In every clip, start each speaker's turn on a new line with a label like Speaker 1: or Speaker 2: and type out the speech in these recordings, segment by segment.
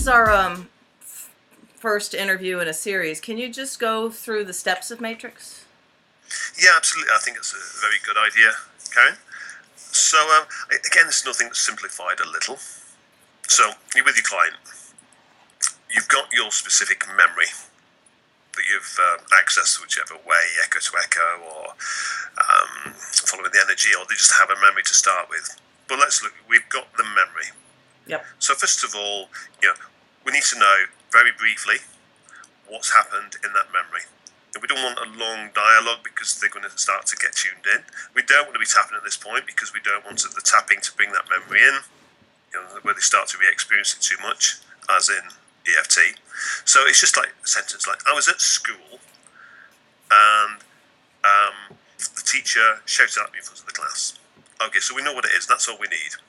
Speaker 1: is our first interview in a series. Can you just go through the steps of matrix?
Speaker 2: Yeah, absolutely. I think it's a very good idea, Karen. So, again, it's nothing that's simplified a little. So, you're with your client. You've got your specific memory that you've accessed whichever way, echo to echo, or following the energy, or they just have a memory to start with. But let's look. We've got the memory.
Speaker 1: Yep.
Speaker 2: So, first of all, we need to know very briefly what's happened in that memory. And we don't want a long dialogue because they're going to start to get tuned in. We don't want to be tapping at this point because we don't want the tapping to bring that memory in, where they start to re-experience it too much, as in EFT. So it's just like a sentence like, I was at school and the teacher shouted at me in front of the class. Okay, so we know what it is. That's all we need.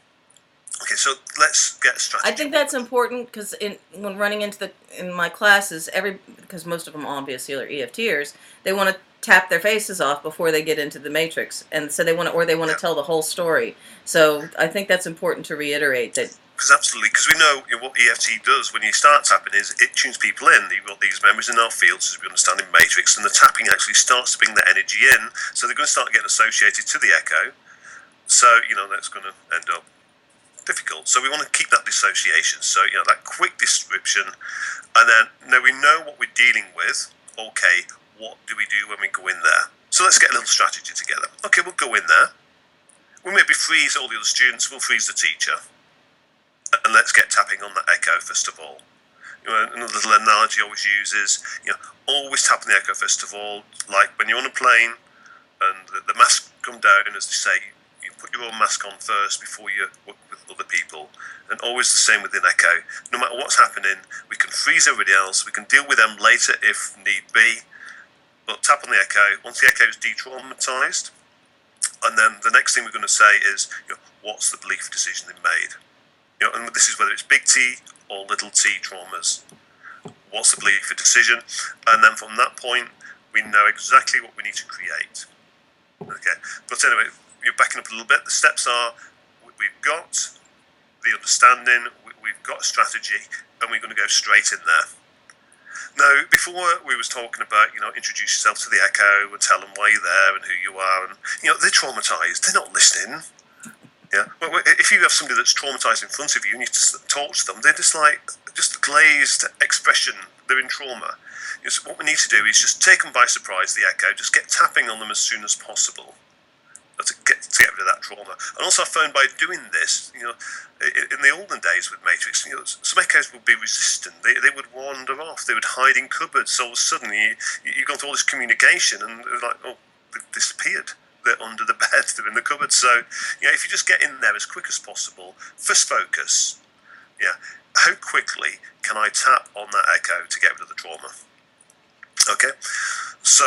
Speaker 2: Okay, so let's get a strategy.
Speaker 1: I think that's important because when running into in my classes, because most of them obviously are EFTers, they want to tap their faces off before they get into the matrix, and so they want to tell the whole story. So I think that's important to reiterate that.
Speaker 2: Because absolutely, because we know what EFT does when you start tapping is it tunes people in. You've got these memories in our fields, as we understand in matrix, and the tapping actually starts to bring the energy in. So they're going to start getting associated to the echo. So that's going to end up difficult. So we want to keep that dissociation. So that quick description, and then now we know what we're dealing with. Okay, what do we do when we go in there? So let's get a little strategy together. Okay, we'll go in there. We'll maybe freeze all the other students. We'll freeze the teacher, and let's get tapping on that echo first of all. Another little analogy I always use is always tap on the echo first of all. Like when you're on a plane and the mask come down, as they say, you put your own mask on first before you work with other people, and always the same with an echo. No matter what's happening, we can freeze everybody else, we can deal with them later if need be, but tap on the echo once the echo is de-traumatized, and then the next thing we're going to say is what's the belief decision they made, and this is whether it's big T or little t traumas. What's the belief decision, and then from that point we know exactly what we need to create. Okay, but anyway, you're backing up a little bit. The steps are, we've got the understanding, we've got a strategy, and we're going to go straight in there. Now, before we was talking about, introduce yourself to the echo and tell them why you're there and who you are, and, they're traumatized, they're not listening. Yeah, well, if you have somebody that's traumatized in front of you and you just talk to them, they're just like, just a glazed expression, they're in trauma. So what we need to do is just take them by surprise, the echo, just get tapping on them as soon as possible. To get rid of that trauma. And also I found by doing this, in the olden days with Matrix, some echoes would be resistant. They would wander off. They would hide in cupboards. So all of a sudden you got all this communication and they're like, oh, they've disappeared. They're under the bed. They're in the cupboard. So, if you just get in there as quick as possible, first focus. How quickly can I tap on that echo to get rid of the trauma? Okay, so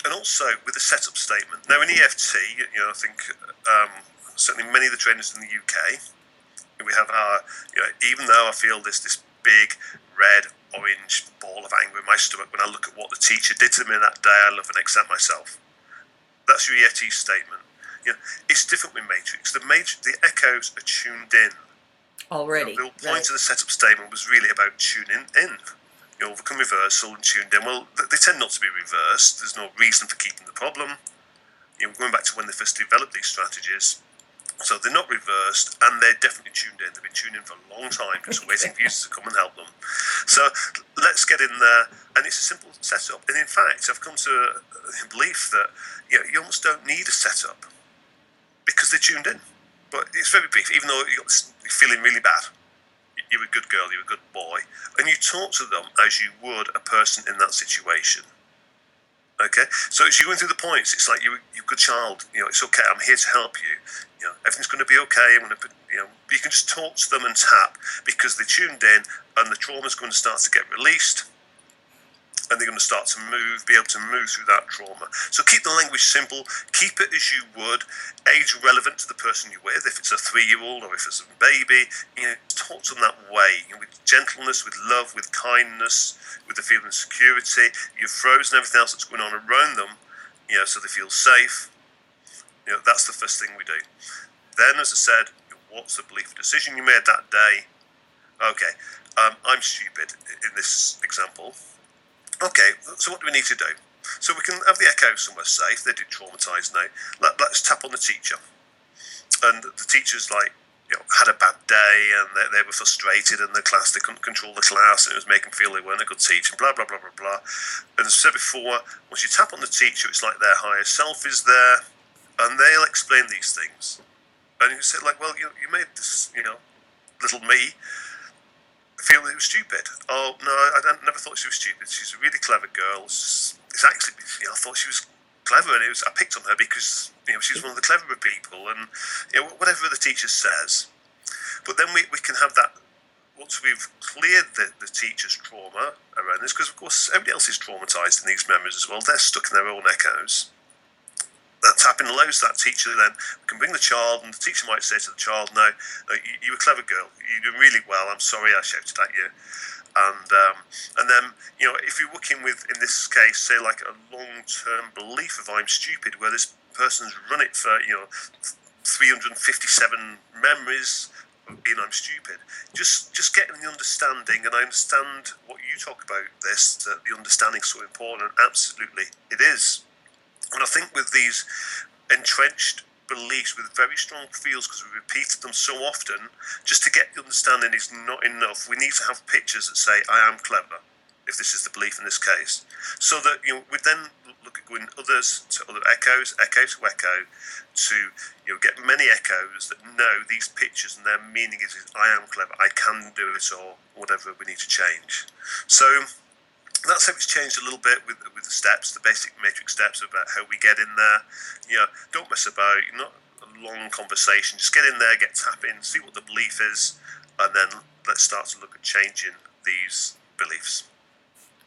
Speaker 2: and also with the setup statement. Now in EFT, I think certainly many of the trainers in the UK, we have our, even though I feel this big red orange ball of anger in my stomach when I look at what the teacher did to me that day, I love and accept myself. That's your EFT statement. It's different with Matrix. The echoes are tuned in
Speaker 1: Already.
Speaker 2: The whole point of the setup statement was really about tuning in. Overcome reversal and tuned in. Well, they tend not to be reversed. There's no reason for keeping the problem. Going back to when they first developed these strategies. So they're not reversed, and they're definitely tuned in. They've been tuned in for a long time, just waiting for users to come and help them. So let's get in there, and it's a simple setup. And in fact, I've come to a belief that you almost don't need a setup because they're tuned in. But it's very brief, even though you're feeling really bad. You're a good girl, you're a good boy, and you talk to them as you would a person in that situation. Okay, so as you're going through the points, it's like you're a good child. It's okay. I'm here to help you. Everything's going to be okay. I'm going to put, you can just talk to them and tap because they're tuned in, and the trauma's going to start to get released, and they're going to start to be able to move through that trauma. So keep the language simple. Keep it as you would, age relevant to the person you're with. If it's a 3-year-old or if it's a baby, talk to them that way, with gentleness, with love, with kindness, with the feeling of security. You've frozen everything else that's going on around them, so they feel safe. That's the first thing we do. Then, as I said, what's the belief decision you made that day? Okay, I'm stupid in this example. Okay, so what do we need to do? So we can have the echo somewhere safe. They're traumatized now. Let's tap on the teacher. And the teacher's like, had a bad day and they were frustrated in the class. They couldn't control the class and it was making them feel they weren't a good teacher, blah, blah, blah, blah, blah. And as I said before, once you tap on the teacher, it's like their higher self is there and they'll explain these things. And you say, like, well, you made this, little me feel that it was stupid. Oh, no, I never thought she was stupid. She's a really clever girl. It's actually, I thought she was clever, and I picked on her because she's one of the cleverer people, and whatever the teacher says. But then we can have that once we've cleared the teacher's trauma around this, because of course everybody else is traumatized in these memories as well. They're stuck in their own echoes. That tapping allows that teacher then can bring the child, and the teacher might say to the child, "No, you're a clever girl. You're doing really well. I'm sorry I shouted at you." And then if you're working with, in this case, say like a long-term belief of I'm stupid, where this person's run it for 357 memories of being I'm stupid, just getting the understanding, and I understand what you talk about this, that the understanding is so important, and absolutely it is. And I think with these entrenched beliefs with very strong feels, because we repeated them so often, just to get the understanding is not enough. We need to have pictures that say I am clever, if this is the belief in this case, so that we then look at going others to other echoes, echo to echo, to get many echoes that know these pictures and their meaning is I am clever, I can do it, or whatever we need to change. So that's how it's changed a little bit with the steps, the basic matrix steps about how we get in there. Don't mess about. Not a long conversation. Just get in there, get tapping, see what the belief is, and then let's start to look at changing these beliefs.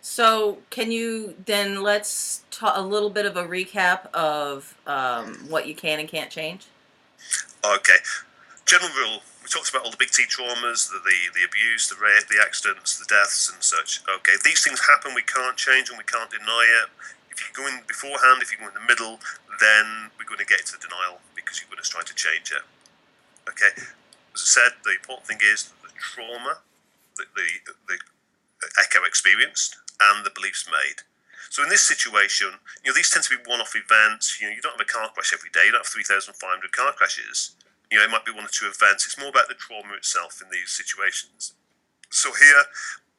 Speaker 1: So can you then let's talk a little bit of a recap of what you can and can't change?
Speaker 2: Okay. General rule. We talked about all the big T traumas, the abuse, the rape, the accidents, the deaths and such. Okay, these things happen, we can't change them, we can't deny it. If you go in beforehand, if you go in the middle, then we're going to get to denial because you're going to try to change it. Okay, as I said, the important thing is the trauma, the echo experienced, and the beliefs made. So in this situation, these tend to be one-off events. You don't have a car crash every day. You don't have 3,500 car crashes. It might be one or two events. It's more about the trauma itself in these situations. So here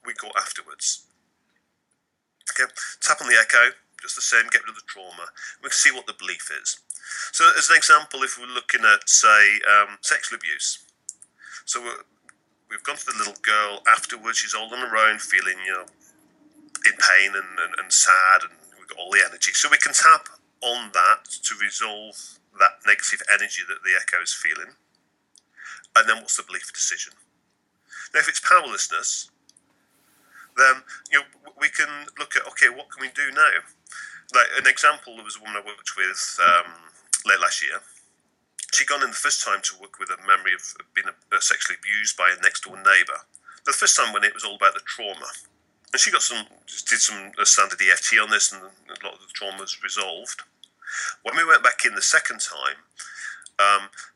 Speaker 2: we go afterwards. Okay, tap on the echo, just the same, get rid of the trauma. We can see what the belief is. So as an example, if we're looking at, say, sexual abuse. So we've gone to the little girl afterwards. She's all on her own, feeling, in pain and sad, and we've got all the energy. So we can tap on that to resolve that negative energy that the echo is feeling. And then what's the belief decision? Now, if it's powerlessness, then we can look at, okay, what can we do now? Like an example, there was a woman I worked with late last year. She'd gone in the first time to work with a memory of being sexually abused by a next door neighbour. The first time when it was all about the trauma. And she did some standard EFT on this, and a lot of the trauma was resolved. When we went back in the second time,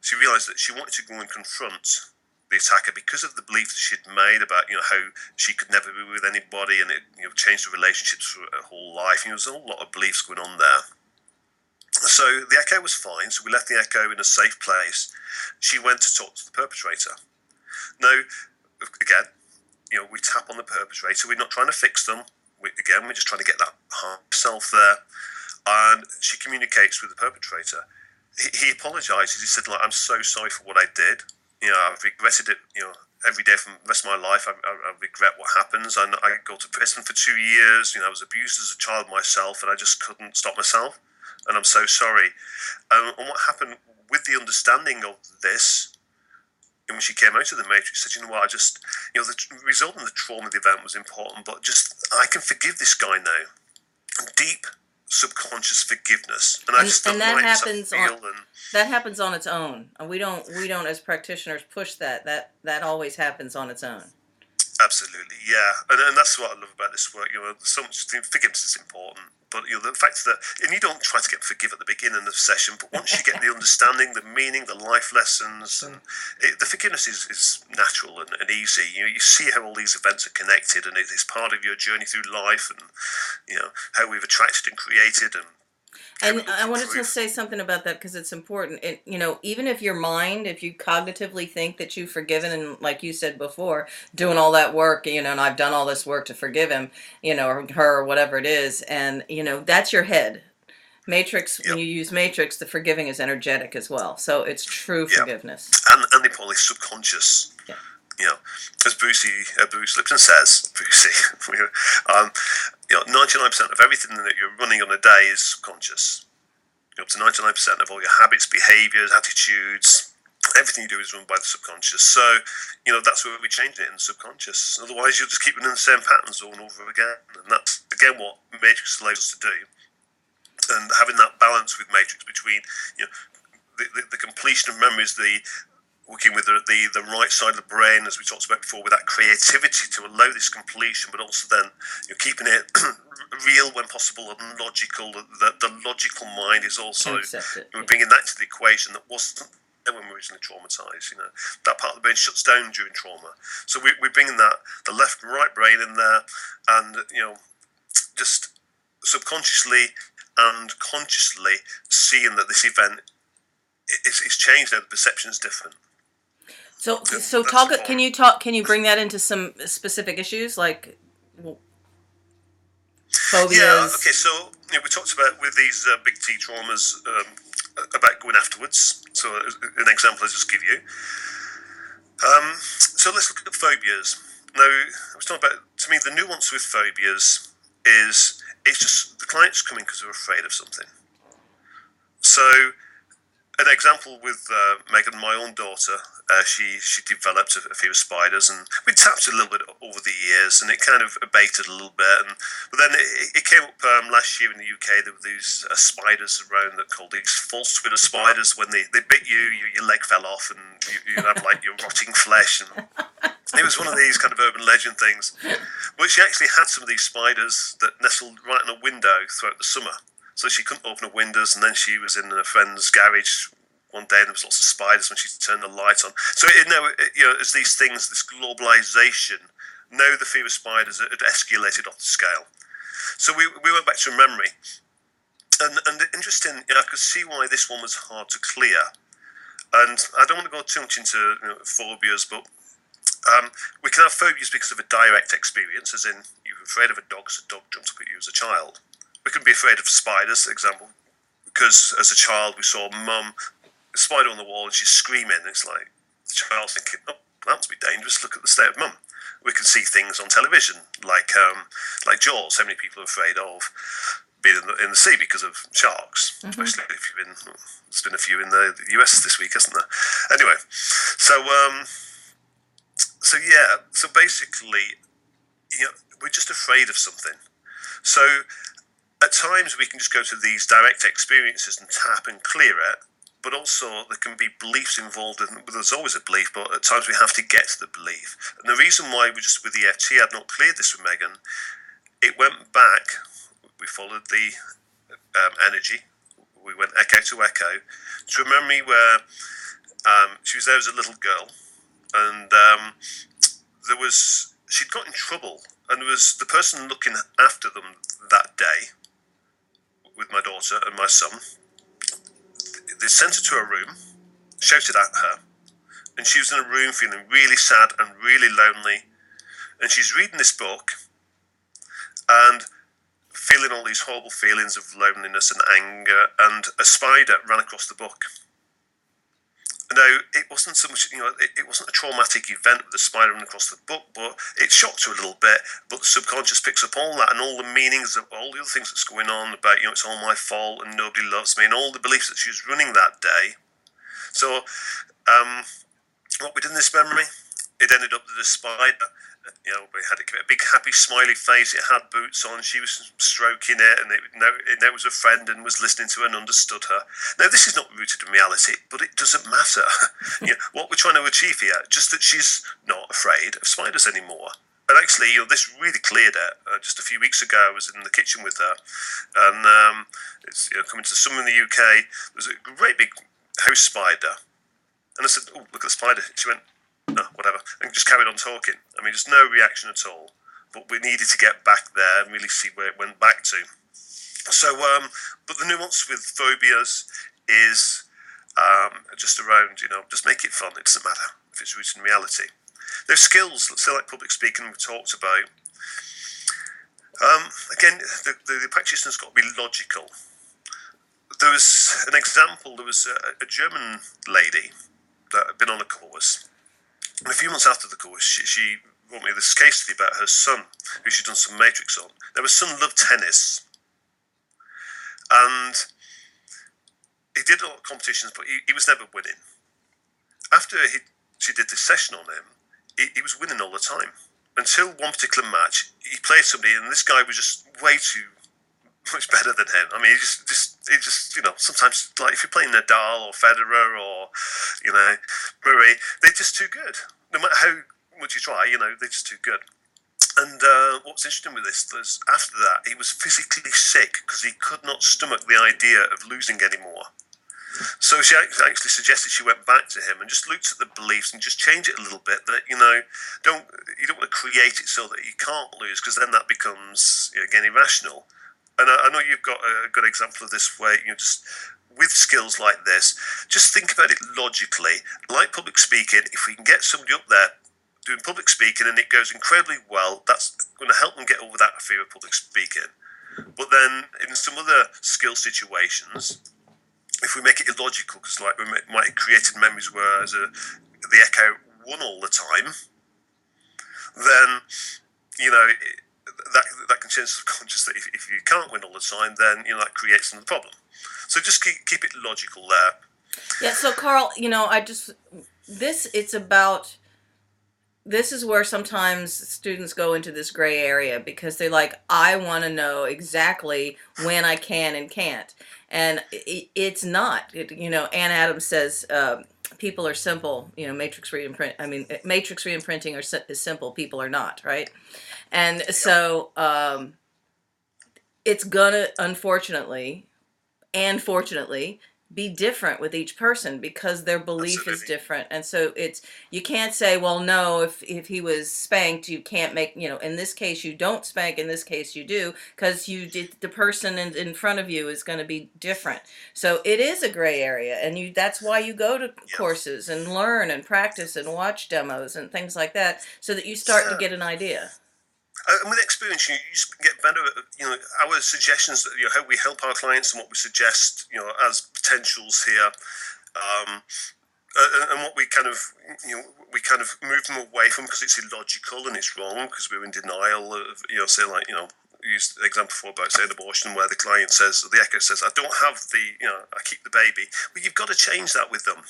Speaker 2: she realised that she wanted to go and confront the attacker because of the belief that she'd made about how she could never be with anybody, and it changed the relationships for her whole life. There was a whole lot of beliefs going on there. So the echo was fine. So we left the echo in a safe place. She went to talk to the perpetrator. Now, again, we tap on the perpetrator. We're not trying to fix them. We're just trying to get that higher self there. And she communicates with the perpetrator. He apologises. He said, I'm so sorry for what I did. I've regretted it, every day from the rest of my life. I regret what happens. I go to prison for 2 years. I was abused as a child myself, and I just couldn't stop myself. And I'm so sorry. And what happened with the understanding of this, and when she came out of the matrix, said, what, the result of the trauma of the event was important, but I can forgive this guy now. Deep subconscious forgiveness, and
Speaker 1: that happens on its own. We don't as practitioners push that. That always happens on its own.
Speaker 2: Absolutely, yeah, and that's what I love about this work. So much forgiveness is important, but the fact that, and you don't try to get forgive at the beginning of the session, but once you get the understanding, the meaning, the life lessons, and
Speaker 1: Sure.
Speaker 2: the forgiveness is natural and easy. You see how all these events are connected, and it's part of your journey through life, and how we've attracted and created, and how we
Speaker 1: And
Speaker 2: look
Speaker 1: I
Speaker 2: to
Speaker 1: wanted to
Speaker 2: improve.
Speaker 1: say something about that because it's important. Even if your mind, if you cognitively think that you've forgiven, and like you said before, doing all that work, and I've done all this work to forgive him, or her, or whatever it is, and that's your head. Matrix, when
Speaker 2: Yep,
Speaker 1: you use Matrix, the forgiving is energetic as well. So it's true
Speaker 2: yeah,
Speaker 1: forgiveness.
Speaker 2: and importantly, subconscious.
Speaker 1: Yeah.
Speaker 2: you know, as Bruce Lipton says, um, 99% of everything that you're running on a day is subconscious. Up to 99% of all your habits, behaviors, attitudes, everything you do is run by the subconscious. So, that's where we're changing it in the subconscious. Otherwise, you'll just keep running the same patterns over and over again. And that's, again, what Matrix allows us to do. And having that balance with Matrix between, the completion of memories, the working with the right side of the brain, as we talked about before, with that creativity to allow this completion, but also then keeping it real when possible and logical. The logical mind is also,
Speaker 1: Can accept it.
Speaker 2: we're
Speaker 1: Yeah.
Speaker 2: bringing that to the equation that wasn't there when we were originally traumatized. That part of the brain shuts down during trauma. So we're bringing the left and right brain in there, and just subconsciously and consciously seeing that this event it's changed and the perception is different.
Speaker 1: So
Speaker 2: That's
Speaker 1: talk.
Speaker 2: important.
Speaker 1: Can you bring that into some specific issues like
Speaker 2: Yeah. Okay.
Speaker 1: phobias?
Speaker 2: So we talked about with these big T traumas about going afterwards. So an example I just give you. So let's look at phobias. Now, I was talking about, to me, the nuance with phobias is it's just the client's coming because they're afraid of something. So an example with Megan, my own daughter, she developed a fear of spiders, and we tapped it a little bit over the years, and it kind of abated a little bit. But then it came up last year in the UK. There were these spiders around that called these false Twitter spiders. When they bit you, your leg fell off, and you have like your rotting flesh. And it was one of these kind of urban legend things. But she actually had some of these spiders that nestled right in a window throughout the summer. So she couldn't open her windows, and then she was in a friend's garage one day, and there was lots of spiders when she turned the light on. So as these things, this globalization, now the fear of spiders had escalated off the scale. So we went back to a memory, and interesting. I could see why this one was hard to clear. And I don't want to go too much into phobias, but we can have phobias because of a direct experience, as in you were afraid of a dog, so a dog jumped up at you as a child. We can be afraid of spiders, for example, because as a child we saw mum, a spider on the wall, and she's screaming. And it's like the child's thinking, "Oh, that must be dangerous. Look at the state of mum." We can see things on television like Jaws. How many people are afraid of being in the sea because of sharks?
Speaker 1: Hmm.
Speaker 2: Especially if you've been. There's been a few in the US this week, hasn't there? Anyway, so so basically, we're just afraid of something. So at times we can just go to these direct experiences and tap and clear it, but also there can be beliefs involved. There's always a belief, but at times we have to get to the belief. And the reason why we just with EFT had not cleared this with Megan, it went back. We followed the energy. We went echo to echo to a memory where she was there as a little girl, and she'd got in trouble, and there was the person looking after them that day with my daughter and my son. They sent her to her room, shouted at her, and she was in a room feeling really sad and really lonely. And she's reading this book and feeling all these horrible feelings of loneliness and anger. And a spider ran across the book. Now, it wasn't so much, it wasn't a traumatic event with the spider running across the book, but it shocked her a little bit. But the subconscious picks up all that and all the meanings of all the other things that's going on about, it's all my fault and nobody loves me and all the beliefs that she was running that day. So, what we did in this memory, it ended up that the spider We had a big happy smiley face. It had boots on. She was stroking it, and it was a friend and was listening to her and understood her. Now, this is not rooted in reality, but it doesn't matter. What we're trying to achieve here, just that she's not afraid of spiders anymore. And actually, this really cleared it. Just a few weeks ago, I was in the kitchen with her, and it's coming to the summer in the UK. There was a great big house spider, and I said, "Oh, look at the spider." She went, "No, whatever," and just carried on talking. I mean, just no reaction at all. But we needed to get back there and really see where it went back to. So, but the nuance with phobias is just around, just make it fun. It doesn't matter if it's rooted in reality. There's skills, let's say like public speaking we talked about. Again, the practitioner's got to be logical. There was an example, there was a German lady that had been on a course. And a few months after the course, she wrote me this case study about her son, who she'd done some matrix on. Now, her son loved tennis. And he did a lot of competitions, but he was never winning. After she did this session on him, he was winning all the time. Until one particular match, he played somebody, and this guy was just way too much better than him. I mean, he just sometimes, like if you're playing Nadal or Federer or, Murray, they're just too good. No matter how much you try, they're just too good. And what's interesting with this is after that, he was physically sick because he could not stomach the idea of losing anymore. So she actually suggested she went back to him and just looked at the beliefs and just change it a little bit. That you don't want to create it so that you can't lose, because then that becomes again irrational. And I know you've got a good example of this where just with skills like this, just think about it logically. Like public speaking, if we can get somebody up there doing public speaking and it goes incredibly well, that's going to help them get over that fear of public speaking. But then in some other skill situations, if we make it illogical, because like we might have created memories where the echo won all the time, then that can change the subconscious that if you can't win all the time, then that creates another problem. So just keep it logical there.
Speaker 1: Yeah. So Karl, this is where sometimes students go into this gray area because they're like, I want to know exactly when I can and can't. And it's not. Ann Adams says people are simple. Matrix reimprinting is simple. People are not, right? And so it's gonna, unfortunately and fortunately, be different with each person because their belief
Speaker 2: Absolutely.
Speaker 1: is different. And so you can't say, well, no, if he was spanked, you can't make, in this case you don't spank, in this case you do, because the person in front of you is going to be different. So it is a gray area, and that's why you go to courses and learn and practice and watch demos and things like that, so that you start to get an idea.
Speaker 2: And with experience, you just get better at our suggestions, how we help our clients and what we suggest as potentials here, and what we kind of move them away from because it's illogical and it's wrong because we're in denial of say like use the example before about say an abortion where the client says, or the echo says, I don't have I keep the baby. Well, you've got to change that with them.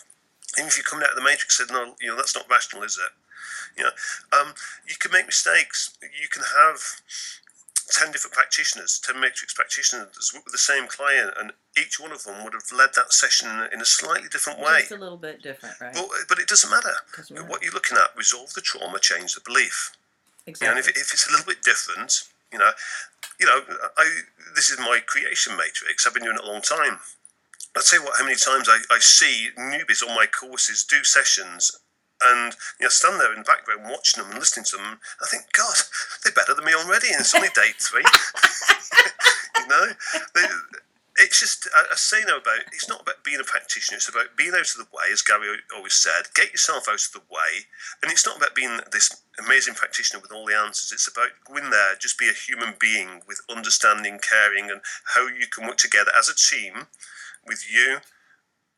Speaker 2: Even if you come out of the matrix and said, no, that's not rational, is it? You can make mistakes. You can have 10 different practitioners, 10 matrix practitioners with the same client, and each one of them would have led that session in a slightly different way.
Speaker 1: Just a little bit different, right?
Speaker 2: But it doesn't matter. What you're looking at, resolve the trauma, change the belief.
Speaker 1: Exactly.
Speaker 2: And if it's a little bit different, this is my creation matrix. I've been doing it a long time. I'll tell you how many times I see newbies on my courses do sessions and stand there in the background watching them and listening to them. I think, God, they're better than me already, and it's only day 3. It's just I say it's not about being a practitioner. It's about being out of the way, as Gary always said. Get yourself out of the way, and it's not about being this amazing practitioner with all the answers. It's about going there, just be a human being with understanding, caring, and how you can work together as a team with you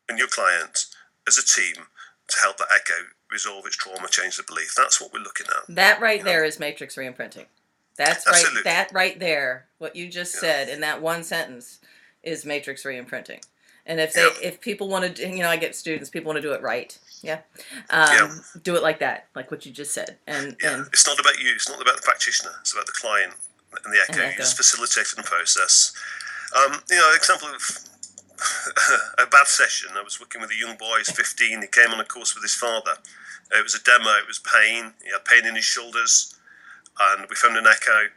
Speaker 2: and your client as a team to help that echo resolve its trauma, change the belief. That's what we're looking at.
Speaker 1: That right there is matrix reimprinting. That's
Speaker 2: Absolutely.
Speaker 1: right. That right there, what you just said in that one sentence, is matrix reimprinting. And if people want to, I get students, people want to do it right. Yeah.
Speaker 2: Yeah,
Speaker 1: Do it like that, like what you just said, and
Speaker 2: yeah. It's not about you. It's not about the practitioner. It's about the client and the echo. You
Speaker 1: echo.
Speaker 2: just facilitate the process. Example of a bad session. I was working with a young boy. He's 15. He came on a course with his father. It was a demo. It was pain. He had pain in his shoulders, and we found an echo.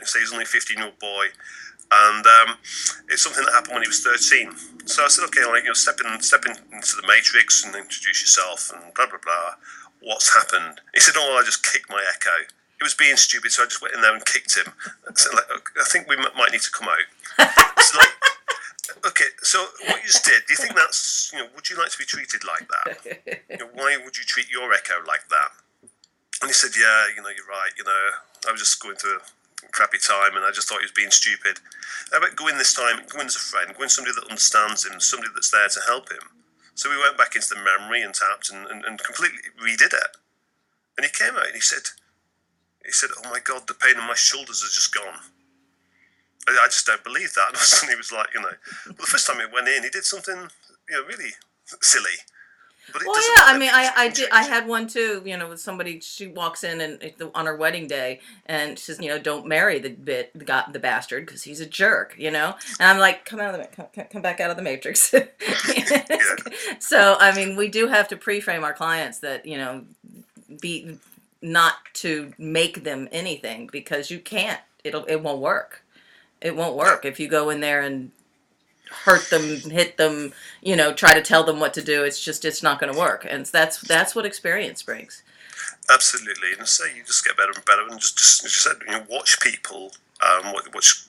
Speaker 2: So he's only a 15-year-old boy, and it's something that happened when he was 13. So I said, okay, step into the matrix and introduce yourself and blah blah blah. What's happened? He said, oh, I just kicked my echo. He was being stupid, so I just went in there and kicked him. So, I think we might need to come out. So, okay, so what you just did, do you think that's, would you like to be treated like that? Why would you treat your echo like that? And he said, yeah, you're right. I was just going through a crappy time and I just thought he was being stupid. How about go in this time, go in as a friend, go in somebody that understands him, somebody that's there to help him. So we went back into the memory and tapped and completely redid it. And he came out and he said, oh my God, the pain in my shoulders has just gone. I just don't believe that. And he was like, well, the first time he went in, he did something, really silly. But it
Speaker 1: Well,
Speaker 2: doesn't
Speaker 1: yeah. I
Speaker 2: matter
Speaker 1: mean,
Speaker 2: because you
Speaker 1: I
Speaker 2: can
Speaker 1: did. I
Speaker 2: change it.
Speaker 1: had one too. With somebody. She walks in and on her wedding day, and she says, "Don't marry the bastard because he's a jerk." And I'm like, "Come out of come back out of the matrix."
Speaker 2: Yeah,
Speaker 1: So, I mean, we do have to pre-frame our clients that be not to make them anything because you can't. It won't work. It won't
Speaker 2: no.
Speaker 1: work if you go in there and hurt them, hit them, try to tell them what to do. It's not going to work, and that's what experience brings.
Speaker 2: Absolutely, and say you just get better and better, and just as you said, watch people, watch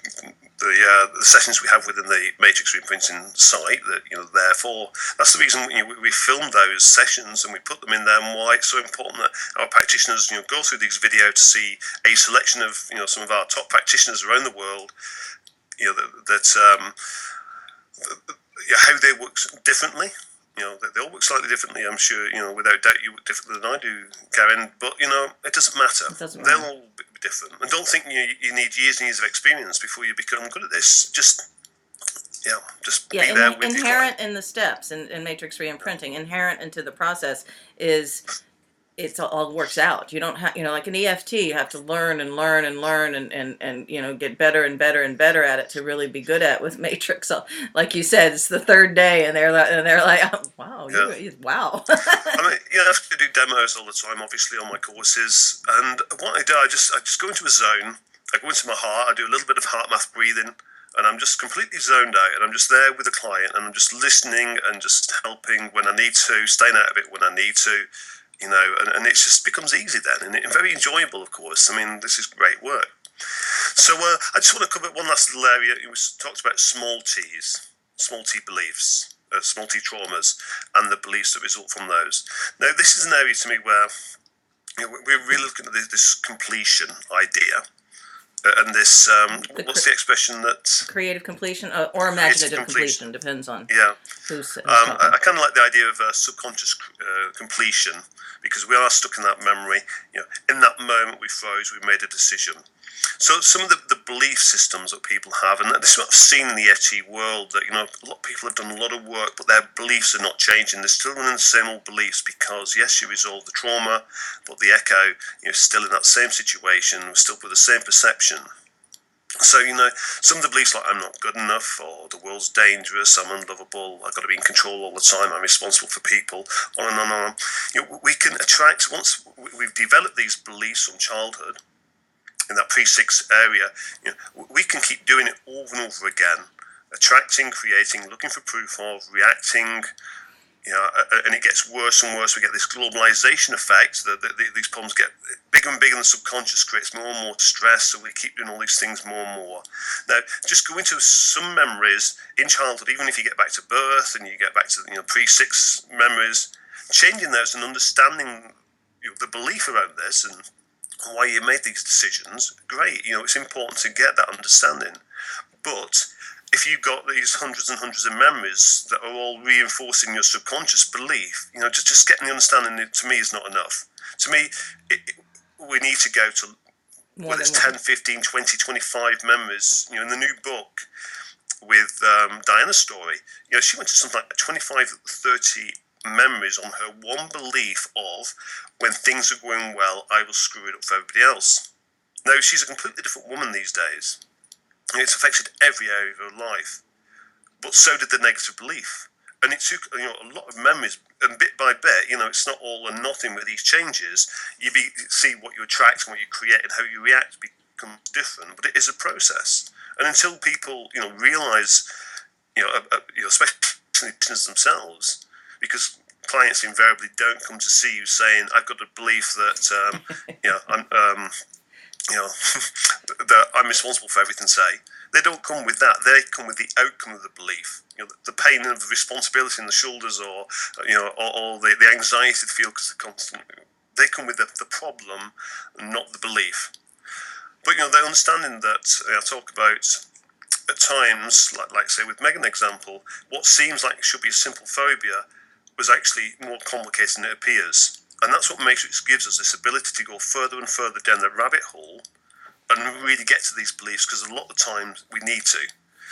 Speaker 2: the sessions we have within the Matrix Reimprinting site. That therefore, that's the reason we film those sessions and we put them in there, and why it's so important that our practitioners go through these videos to see a selection of some of our top practitioners around the world. How they work differently. They all work slightly differently. I'm sure, without doubt, you work differently than I do, Karen. But it doesn't matter.
Speaker 1: It doesn't
Speaker 2: They'll
Speaker 1: matter.
Speaker 2: all be different. And don't think you need years and years of experience before you become good at this. Just
Speaker 1: Yeah,
Speaker 2: be there with your client.
Speaker 1: inherent in the steps in matrix reimprinting, inherent into the process is it's all works out. You don't have, like an EFT, you have to learn and learn and learn and get better and better and better at it to really be good at. With matrix. So, like you said, it's the third day and they're like, oh, wow,
Speaker 2: Yeah.
Speaker 1: wow.
Speaker 2: I mean, I have to do demos all the time, obviously, on my courses. And what I do, I just go into a zone. I go into my heart. I do a little bit of heart math breathing, and I'm just completely zoned out. And I'm just there with the client, and I'm just listening and just helping when I need to, staying out of it when I need to. And it just becomes easy then, and very enjoyable, of course. I mean, this is great work. So I just want to cover one last little area. We talked about small T beliefs, small T traumas, and the beliefs that result from those. Now, this is an area to me where we're really looking at this completion idea, and this what's the expression that
Speaker 1: Creative completion or
Speaker 2: creative
Speaker 1: imaginative
Speaker 2: completion?
Speaker 1: completion depends on
Speaker 2: Yeah.
Speaker 1: who's talking.
Speaker 2: I kind of like the idea of subconscious completion because we are stuck in that memory. In that moment we froze, we made a decision. So some of the belief systems that people have, and this is what I've seen in the EFT world, that a lot of people have done a lot of work, but their beliefs are not changing. They're still in the same old beliefs because yes, you resolve the trauma, but the echo, still in that same situation, still with the same perception. So, some of the beliefs like I'm not good enough, or the world's dangerous, I'm unlovable, I've got to be in control all the time, I'm responsible for people, on and on and on. We can attract, once we've developed these beliefs from childhood, in that pre-6 area, we can keep doing it over and over again, attracting, creating, looking for proof of, reacting, and it gets worse and worse. We get this globalization effect. These problems get bigger and bigger, and the subconscious creates more and more stress. So we keep doing all these things more and more. Now, just go into some memories in childhood, even if you get back to birth and you get back to pre-6 memories, changing those and understanding the belief around this and why you made these decisions. Great, it's important to get that understanding, but if you've got these hundreds and hundreds of memories that are all reinforcing your subconscious belief, just getting the understanding, to me, is not enough. To me, we need to go to, whether it's 10, 15, 20, 25 memories. In the new book with Diana's story, she went to something like 25, 30 memories on her one belief of, when things are going well, I will screw it up for everybody else. Now, she's a completely different woman these days. And it's affected every area of her life. But so did the negative belief. And it took a lot of memories, and bit by bit, it's not all or nothing with these changes. You see what you attract and what you create and how you react becomes different, but it is a process. And until people, realise, especially themselves, because clients invariably don't come to see you saying, "I've got a belief that, that I'm responsible for everything." Say, they don't come with that. They come with the outcome of the belief. The pain of the responsibility in the shoulders, or the anxiety they feel because they're constant. They come with the problem, not the belief. But the understanding that I talk about at times, like say with Megan example, what seems like it should be a simple phobia was actually more complicated than it appears. And that's what Matrix gives us, this ability to go further and further down the rabbit hole and really get to these beliefs, because a lot of the times we need to.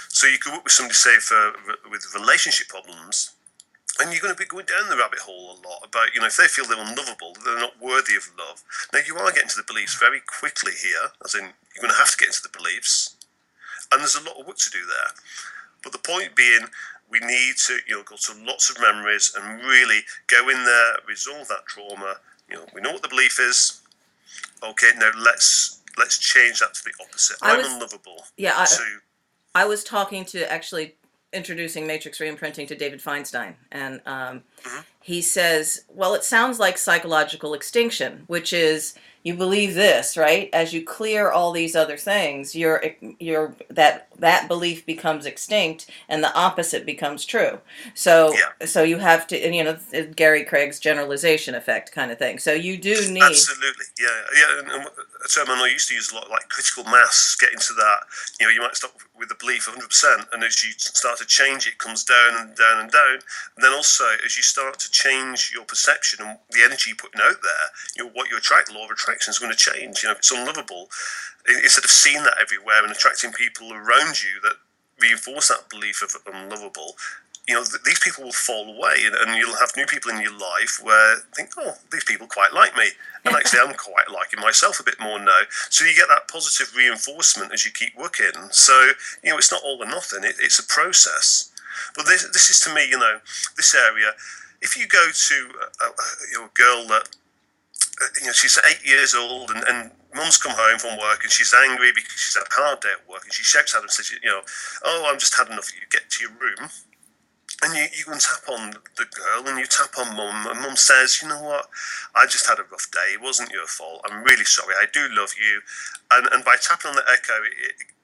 Speaker 2: So you could work with somebody, say, with relationship problems, and you're going to be going down the rabbit hole a lot about, if they feel they're unlovable, they're not worthy of love. Now, you are getting to the beliefs very quickly here, as in you're going to have to get into the beliefs, and there's a lot of work to do there. But the point being, we need to, go to lots of memories and really go in there, resolve that trauma. We know what the belief is. Okay, now let's change that to the opposite. I'm unlovable.
Speaker 1: Yeah, I was talking to, actually introducing Matrix Reimprinting to David Feinstein, and he says, well, it sounds like psychological extinction, which is, you believe this, right? As you clear all these other things, that belief becomes extinct, and the opposite becomes true. So you have to, Gary Craig's generalization effect kind of thing. So you do need
Speaker 2: absolutely, yeah. And a term I used to use a lot, like critical mass. Getting to that, you might stop with the belief 100%, and as you start to change, it comes down and down and down. And then also, as you start to change your perception and the energy you're putting out there, what you attract, the law of attraction is going to change. If it's unlovable, instead of seeing that everywhere and attracting people around you that reinforce that belief of unlovable, these people will fall away, and you'll have new people in your life where think, oh, these people quite like me, and actually I'm quite liking myself a bit more now. So you get that positive reinforcement as you keep working. So it's not all or nothing. It's a process. But this is, to me, this area. If you go to a girl that she's 8 years old, and mum's come home from work and she's angry because she's had a hard day at work, and she shouts at her and says, "Oh, I'm just had enough of you. Get to your room." And you go and tap on the girl, and you tap on mum, and mum says, "You know what? I just had a rough day. It wasn't your fault. I'm really sorry. I do love you." And by tapping on the echo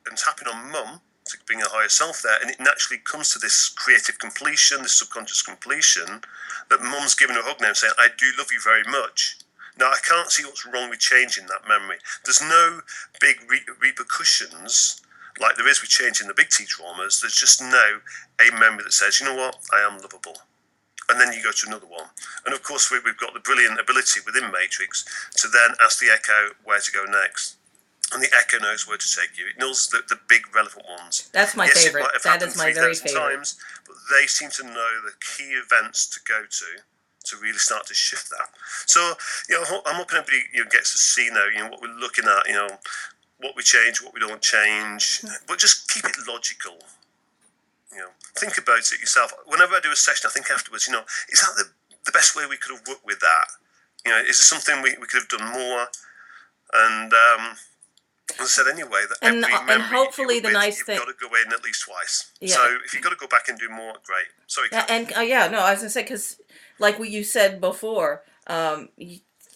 Speaker 2: and tapping on mum to bring her higher self there, and it naturally comes to this creative completion, this subconscious completion, that mum's giving her a hug now and saying, "I do love you very much." Now, I can't see what's wrong with changing that memory. There's no big repercussions like there is with changing the big T traumas. There's just now a memory that says, "You know what, I am lovable." And then you go to another one. And of course, we've got the brilliant ability within Matrix to then ask the echo where to go next. And the echo knows where to take you. It knows the big relevant ones.
Speaker 1: That's my favorite. That is my very favorite.
Speaker 2: Times, but they seem to know the key events to go to really start to shift that. So, I'm hoping everybody gets to see now, what we're looking at, what we change, what we don't change, but just keep it logical. Think about it yourself. Whenever I do a session, I think afterwards, is that the best way we could have worked with that? Is there something we could have done more? And as I said anyway, that every memory
Speaker 1: and hopefully the nice thing,
Speaker 2: you've got to go in at least twice. Yeah. So if you've got to go back and do more, great. Sorry.
Speaker 1: Yeah, and no, I was gonna say, because like what you said before,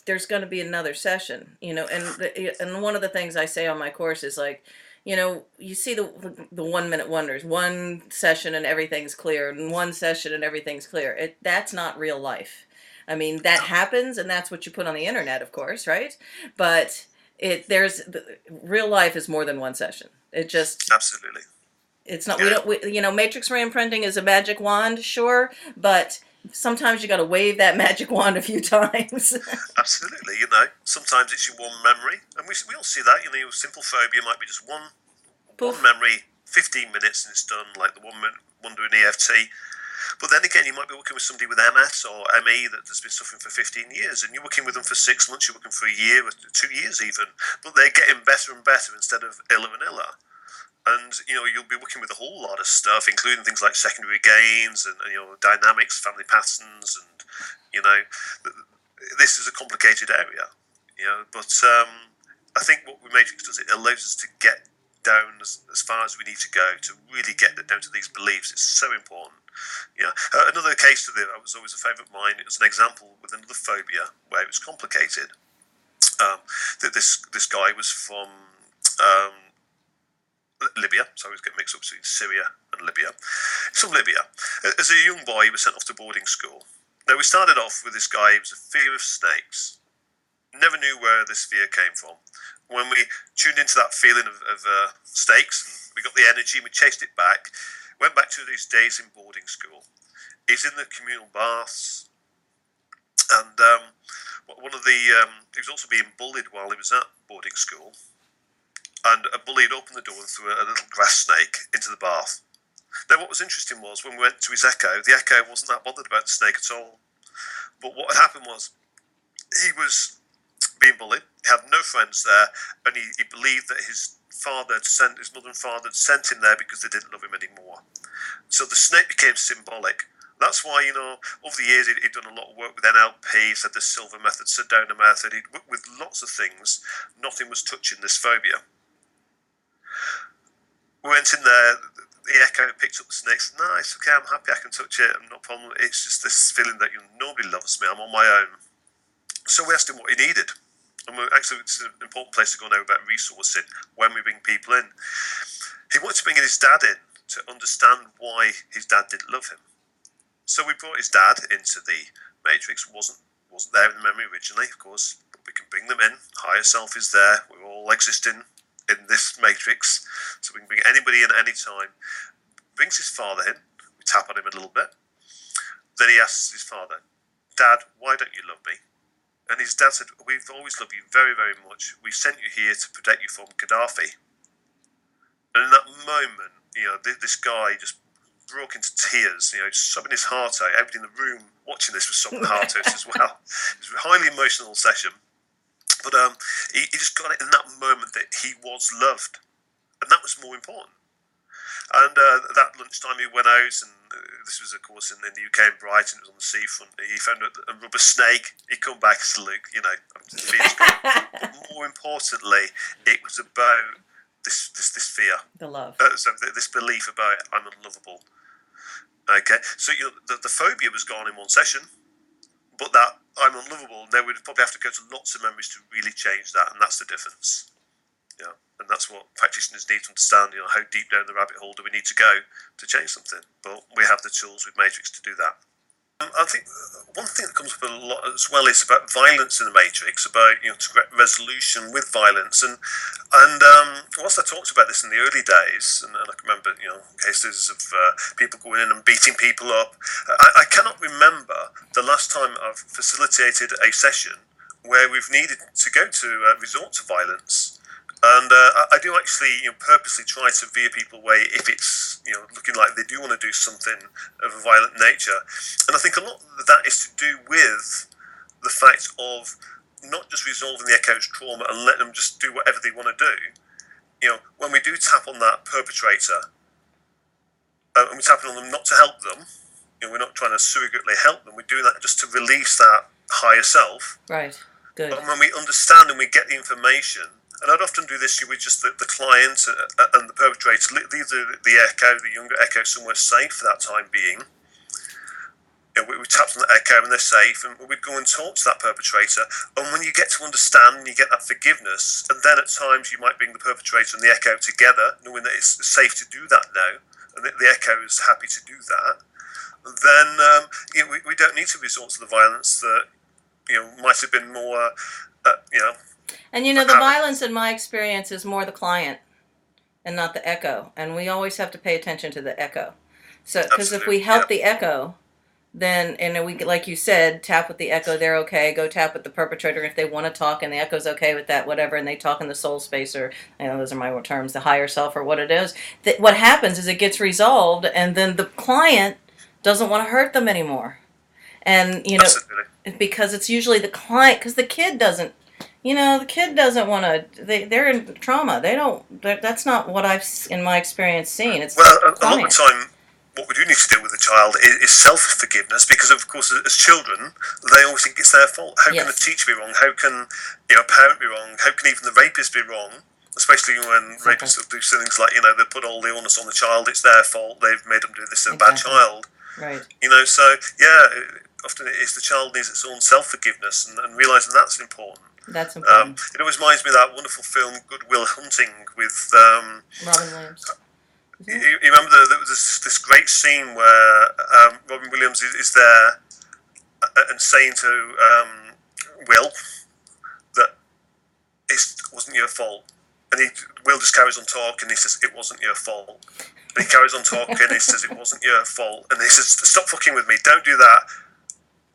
Speaker 1: there's going to be another session, and one of the things I say on my course is like, you see the 1 minute wonders, one session and everything's clear, and one session and everything's clear. That's not real life. I mean, that happens, and that's what you put on the internet, of course, right? But real life is more than one session. It just
Speaker 2: absolutely.
Speaker 1: It's not. Yeah. Matrix Reimprinting is a magic wand, sure, but sometimes you got to wave that magic wand a few times.
Speaker 2: Absolutely, sometimes it's your one memory, and we all see that. Simple phobia might be just one memory, 15 minutes, and it's done. Like the one doing EFT, But then again, you might be working with somebody with MS or ME that's been suffering for 15 years, and you're working with them for 6 months, you're working for a year, or 2 years even, but they're getting better and better instead of iller and iller. And you'll be working with a whole lot of stuff, including things like secondary gains and dynamics, family patterns, and this is a complicated area. But I think what Matrix does, it allows us to get down as far as we need to go to really get down to these beliefs. It's so important. Another case to that was always a favourite of mine. It was an example with another phobia where it was complicated. That this guy was from Libya, so I always get mixed up between Syria and Libya. He's from Libya. As a young boy, he was sent off to boarding school. Now, we started off with this guy. He was a fear of snakes. Never knew where this fear came from. When we tuned into that feeling of snakes, and we got the energy, and we chased it back, went back to these days in boarding school. He's in the communal baths, and he was also being bullied while he was at boarding school. And a bully had opened the door and threw a little grass snake into the bath. Now, what was interesting was when we went to his echo, the echo wasn't that bothered about the snake at all. But what had happened was he was being bullied. He had no friends there, and he believed that his mother and father had sent him there because they didn't love him anymore. So the snake became symbolic. That's why, over the years he'd done a lot of work with NLP, said the Silver Method, Sedona Method. He'd worked with lots of things. Nothing was touching this phobia. We went in there, the echo picked up the snake, said, "No, it's okay, I'm happy, I can touch it, I'm not a problem. It's just this feeling that nobody loves me, I'm on my own." So we asked him what he needed. And it's an important place to go now about resourcing when we bring people in. He wanted to bring his dad in to understand why his dad didn't love him. So we brought his dad into the Matrix. Wasn't there in the memory originally, of course, but we can bring them in. Higher self is there. We're all existing in this Matrix, so we can bring anybody in at any time. Brings his father in. We tap on him a little bit. Then he asks his father, "Dad, why don't you love me?" And his dad said, "We've always loved you very, very much. We sent you here to protect you from Gaddafi." And in that moment, this guy just broke into tears, sobbing his heart out. Everybody in the room watching this was sobbing their heart out as well. It was a highly emotional session. But he just got it in that moment that he was loved. And that was more important. And that lunchtime he went out, and this was, of course, in the UK in Brighton. It was on the seafront. He found a rubber snake. He come back and said, "Luke, But more importantly, it was about this fear,
Speaker 1: The love.
Speaker 2: So this belief about I'm unlovable. Okay, so the phobia was gone in one session, but that I'm unlovable. Now we'd probably have to go to lots of memories to really change that, and that's the difference. And that's what practitioners need to understand. How deep down the rabbit hole do we need to go to change something? But we have the tools with Matrix to do that. I think one thing that comes up a lot as well is about violence in the Matrix, about to get resolution with violence, and whilst I talked about this in the early days, and I can remember cases of people going in and beating people up, I cannot remember the last time I've facilitated a session where we've needed to go to resort to violence. And I do actually purposely try to veer people away if it's looking like they do want to do something of a violent nature. And I think a lot of that is to do with the fact of not just resolving the echo's trauma and let them just do whatever they want to do. When we do tap on that perpetrator, and we're tapping on them not to help them, we're not trying to surrogately help them, we're doing that just to release that higher self.
Speaker 1: Right, good.
Speaker 2: And when we understand and we get the information, and I'd often do this with just the client and the perpetrator, leave the echo, the younger echo, somewhere safe for that time being. We tapped on the echo and they're safe, and we'd go and talk to that perpetrator. And when you get to understand and you get that forgiveness, and then at times you might bring the perpetrator and the echo together, knowing that it's safe to do that now, and the echo is happy to do that, then we don't need to resort to the violence that might have been more,
Speaker 1: And the violence in my experience is more the client and not the echo. And we always have to pay attention to the echo. So, because if we help the echo, then, and we, like you said, tap with the echo, they're okay. Go tap with the perpetrator if they want to talk and the echo's okay with that, whatever, and they talk in the soul space, or, those are my terms, the higher self or what it is. What happens is it gets resolved, and then the client doesn't want to hurt them anymore. And,
Speaker 2: Absolutely.
Speaker 1: because it's usually the client, because the kid doesn't, the kid doesn't want to, they're in trauma. They don't, that's not what I've, in my experience, seen. It's
Speaker 2: Well,
Speaker 1: the
Speaker 2: a lot of the
Speaker 1: client.
Speaker 2: time, what we do need to do with the child is self-forgiveness, because, of course, as children, they always think it's their fault. How can a
Speaker 1: Yes.
Speaker 2: teacher be wrong? How can a parent be wrong? How can even the rapist be wrong? Especially when
Speaker 1: Exactly.
Speaker 2: rapists do things like, they put all the onus on the child. It's their fault. They've made them do this. They're a bad
Speaker 1: Exactly.
Speaker 2: child.
Speaker 1: Right.
Speaker 2: So yeah, often it is the child needs its own self-forgiveness, and realising that's important.
Speaker 1: That's important.
Speaker 2: It always reminds me of that wonderful film Good Will Hunting with.
Speaker 1: Robin Williams.
Speaker 2: You remember there was this great scene where Robin Williams is there and saying to Will that it wasn't your fault, and Will just carries on talking. He says it wasn't your fault. And he carries on talking. And he says it wasn't your fault. And he says, stop fucking with me. Don't do that.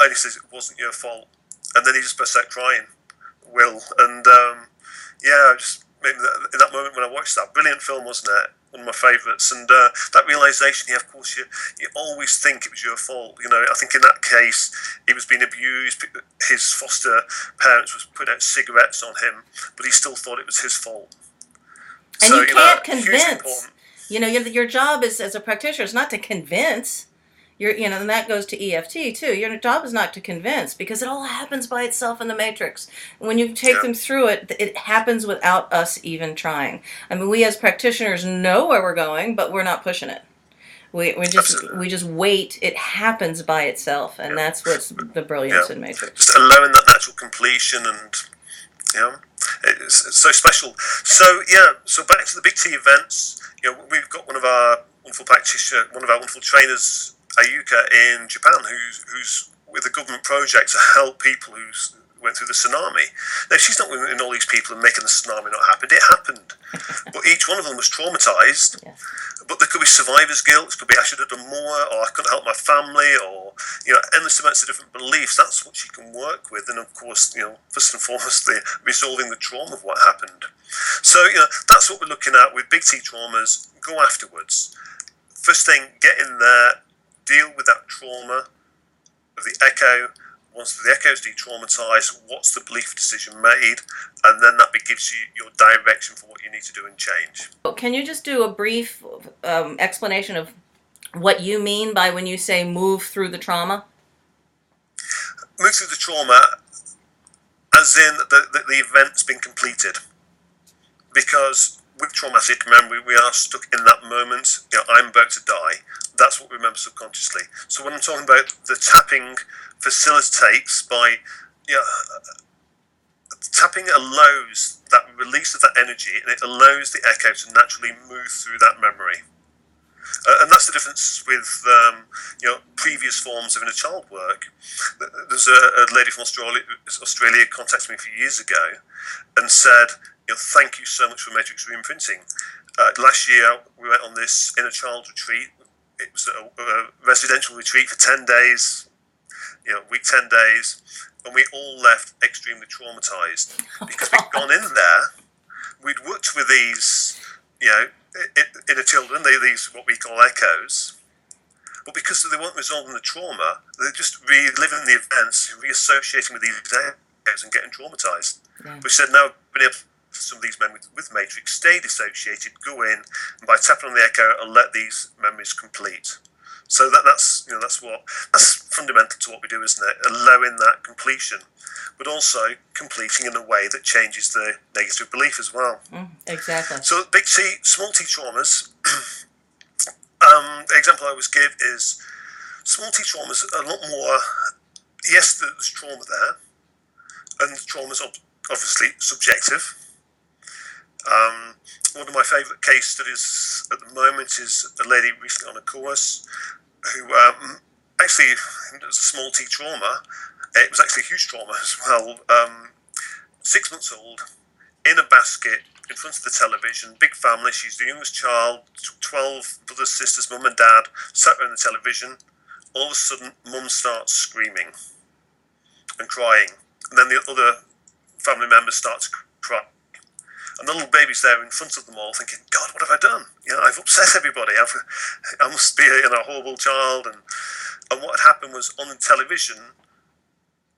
Speaker 2: And he says it wasn't your fault. And then he just bursts out crying. Will. And yeah, just in that moment when I watched that, brilliant film, wasn't it? One of my favourites. And that realisation, yeah, of course, you always think it was your fault. I think in that case, he was being abused. His foster parents was putting out cigarettes on him, but he still thought it was his fault.
Speaker 1: And
Speaker 2: So,
Speaker 1: you can't
Speaker 2: hugely
Speaker 1: convince.
Speaker 2: important.
Speaker 1: Your job is, as a practitioner, is not to convince. And that goes to EFT too. Your job is not to convince, because it all happens by itself in the matrix. When you take them through it, it happens without us even trying. I mean, we as practitioners know where we're going, but we're not pushing it. We just wait. It happens by itself, and that's what's the brilliance in matrix.
Speaker 2: Just allowing that natural completion, and it's so special. So so back to the Big T events. We've got one of our wonderful trainers, Ayuka, in Japan, who's with a government project to help people who went through the tsunami. Now, she's not in all these people and making the tsunami not happen. It happened. But each one of them was traumatised. Yes. But there could be survivor's guilt. It could be I should have done more, or I couldn't help my family, or endless amounts of different beliefs. That's what she can work with, and of course, first and foremost, resolving the trauma of what happened. So that's what we're looking at with Big T traumas. Go afterwards. First thing, get in there, deal with that trauma of the echo. Once the echo is de-traumatized, what's the belief decision made? And then that gives you your direction for what you need to do and change.
Speaker 1: Can you just do a brief explanation of what you mean by when you say move through the trauma?
Speaker 2: Move through the trauma as in the event's been completed. Because with traumatic memory, we are stuck in that moment. I'm about to die. That's what we remember subconsciously. So when I'm talking about the tapping facilitates by, tapping allows that release of that energy, and it allows the echo to naturally move through that memory. And that's the difference with previous forms of inner child work. There's a lady from Australia contacted me a few years ago and said, thank you so much for Matrix Reimprinting. Last year we went on this inner child retreat. It was a residential retreat for 10 days, week 10 days, and we all left extremely traumatized because we'd gone in there, we'd worked with these, inner children, these what we call echoes, but because they weren't resolving the trauma, they're just reliving the events, reassociating with these echoes and getting traumatized. Yeah. We said now, being able to some of these memories with Matrix stay dissociated, go in, and by tapping on the echo, and let these memories complete. So that's fundamental to what we do, isn't it? Allowing that completion, but also completing in a way that changes the negative belief as well.
Speaker 1: Exactly.
Speaker 2: So big T, small T traumas. The example I always give is small T traumas are a lot more. Yes, there's trauma there, and the trauma is obviously subjective. One of my favourite case studies at the moment is a lady recently on a course who actually, it was a small T trauma. It was actually a huge trauma as well. 6 months old, in a basket, in front of the television, big family. She's the youngest child, 12 brothers, sisters, mum and dad, sat around the television. All of a sudden, mum starts screaming and crying. And then the other family members start to cry. And the little baby's there in front of them all thinking, God, what have I done? I've upset everybody. I must be a horrible child. And And what had happened was on the television,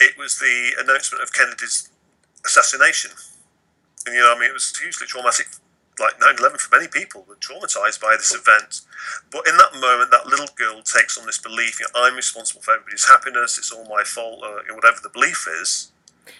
Speaker 2: it was the announcement of Kennedy's assassination. And, I mean, it was hugely traumatic, like 9/11 for many people were traumatized by this event. But in that moment, that little girl takes on this belief, I'm responsible for everybody's happiness, it's all my fault, or whatever the belief is.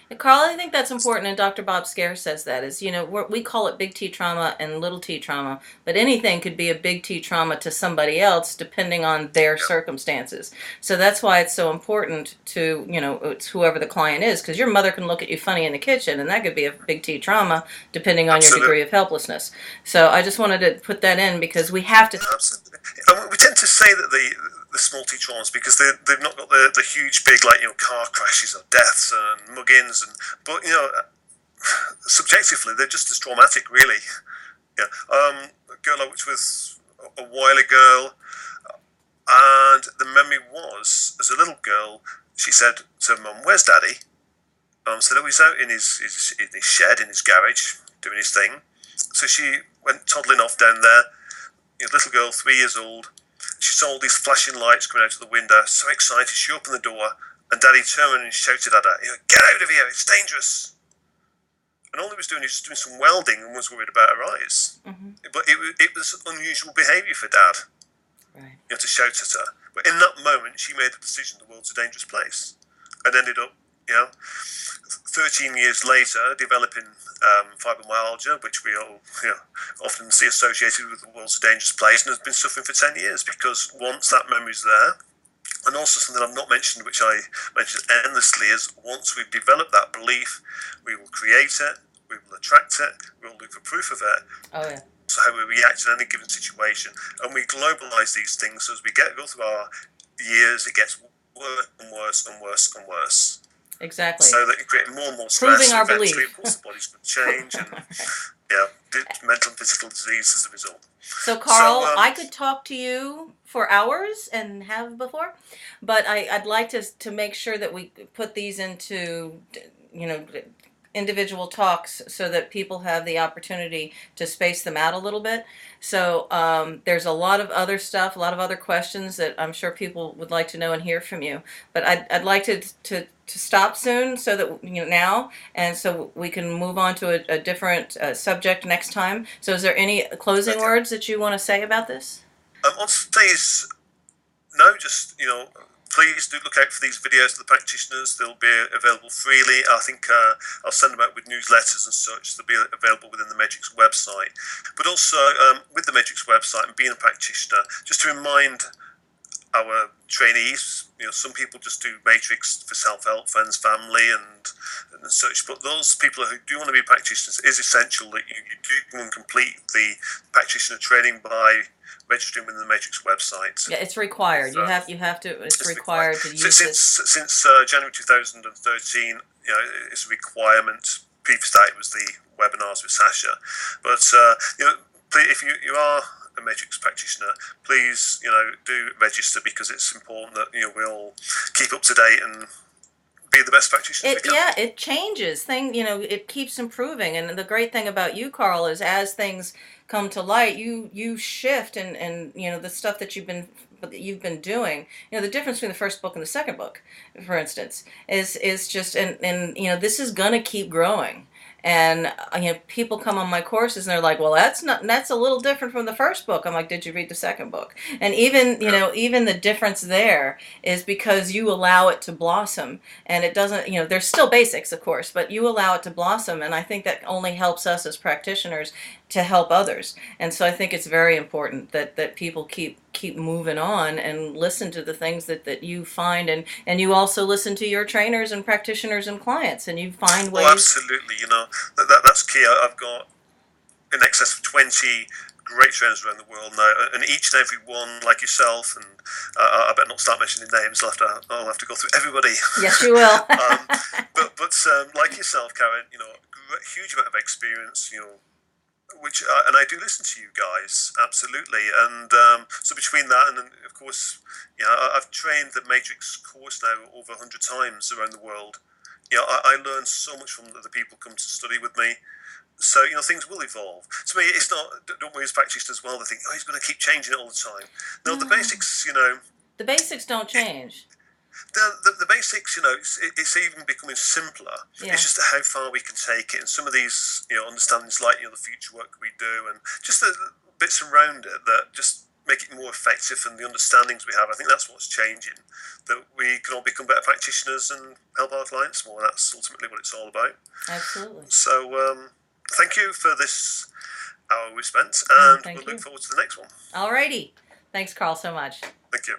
Speaker 1: And Carl, I think that's important, and Dr. Bob Scare says that is, we call it big T trauma and little T trauma, but anything could be a big T trauma to somebody else depending on their circumstances. So that's why it's so important to, it's whoever the client is, because your mother can look at you funny in the kitchen, and that could be a big T trauma depending on your degree of helplessness. So I just wanted to put that in because we have to.
Speaker 2: Absolutely. And we tend to say that the small T traumas because they've not got the huge big car crashes or deaths and mug-ins but subjectively they're just as traumatic really. A girl I worked with a while ago, and the memory was as a little girl she said to Mum, "Where's Daddy?" Said, "Oh, he's out in his shed in his garage doing his thing." So she went toddling off down there. Little girl, 3 years old. She saw all these flashing lights coming out of the window. So excited, she opened the door, and Daddy turned and shouted at her, "Get out of here! It's dangerous!" And all he was doing is just doing some welding and was worried about her eyes.
Speaker 1: Mm-hmm.
Speaker 2: But it was unusual behaviour for Dad,
Speaker 1: Right.
Speaker 2: To shout at her. But in that moment, she made the decision the world's a dangerous place, and ended up, 13 years later, developing fibromyalgia, which we all often see associated with the world's a dangerous place, and has been suffering for 10 years because once that memory's there, and also something I've not mentioned, which I mentioned endlessly, is once we've developed that belief, we will create it, we will attract it, we will look for proof of it.
Speaker 1: Oh, yeah.
Speaker 2: So how we react in any given situation, and we globalise these things. So as we go through our years, it gets worse and worse and worse and worse.
Speaker 1: Exactly.
Speaker 2: So that you create more and more stress.
Speaker 1: Proving our
Speaker 2: eventually,
Speaker 1: belief.
Speaker 2: of course, the body's going to change, and mental and physical disease as a result.
Speaker 1: So, Carl, I could talk to you for hours and have before, but I'd like to make sure that we put these into, individual talks so that people have the opportunity to space them out a little bit. So there's a lot of other stuff, a lot of other questions that I'm sure people would like to know and hear from you. But I'd like to stop soon so that now, and so we can move on to a different subject next time. So is there any closing words that you want to say about this?
Speaker 2: On today's no, just please do look out for these videos of the practitioners. They'll be available freely. I think I'll send them out with newsletters and such. They'll be available within the Matrix website. But also with the Matrix website and being a practitioner, just to remind our trainees, some people just do Matrix for self-help, friends, family, and such. But those people who do want to be practitioners, it is essential that you do and complete the practitioner training by registering with the Matrix website.
Speaker 1: Yeah, it's required. You have to. It's required to use this.
Speaker 2: Since January 2013, it's a requirement. Previous to that, it was the webinars with Sasha. But if you are a Matrix practitioner, please do register because it's important that we all keep up to date and be the best practitioners we can.
Speaker 1: Yeah, it changes. It keeps improving. And the great thing about you, Carl, is as things come to light, you shift and the stuff that you've been doing. The difference between the first book and the second book, for instance, is just and this is gonna keep growing. And people come on my courses and they're like, "Well, that's a little different from the first book." I'm like, "Did you read the second book?" And even even the difference there is because you allow it to blossom, and it doesn't. There's still basics, of course, but you allow it to blossom, and I think that only helps us as practitioners to help others. And so I think it's very important that people keep moving on and listen to the things that you find, and you also listen to your trainers and practitioners and clients, and you find ways.
Speaker 2: Oh, absolutely. That's key. I've got in excess of 20 great trainers around the world now, and each and every one, like yourself, and I better not start mentioning names. I'll have to go through everybody.
Speaker 1: Yes, you will.
Speaker 2: but like yourself, Karen, huge amount of experience, which and I do listen to you guys, absolutely. And so between that and of course, I've trained the Matrix course now over 100 times around the world. I learn so much from the people who come to study with me. So things will evolve. To me, it's not. Don't we as practitioners as well? They think, he's going to keep changing it all the time. No, the basics.
Speaker 1: The basics don't change.
Speaker 2: The basics, it's even becoming simpler.
Speaker 1: Yeah.
Speaker 2: It's just how far we can take it, and some of these, understandings like the future work we do, and just the bits around it that just make it more effective, and the understandings we have. I think that's what's changing. That we can all become better practitioners and help our clients more. That's ultimately what it's all about.
Speaker 1: Absolutely.
Speaker 2: So, thank you for this hour we spent, and we'll look forward to the next one.
Speaker 1: Alrighty. Thanks, Karl, so much.
Speaker 2: Thank you.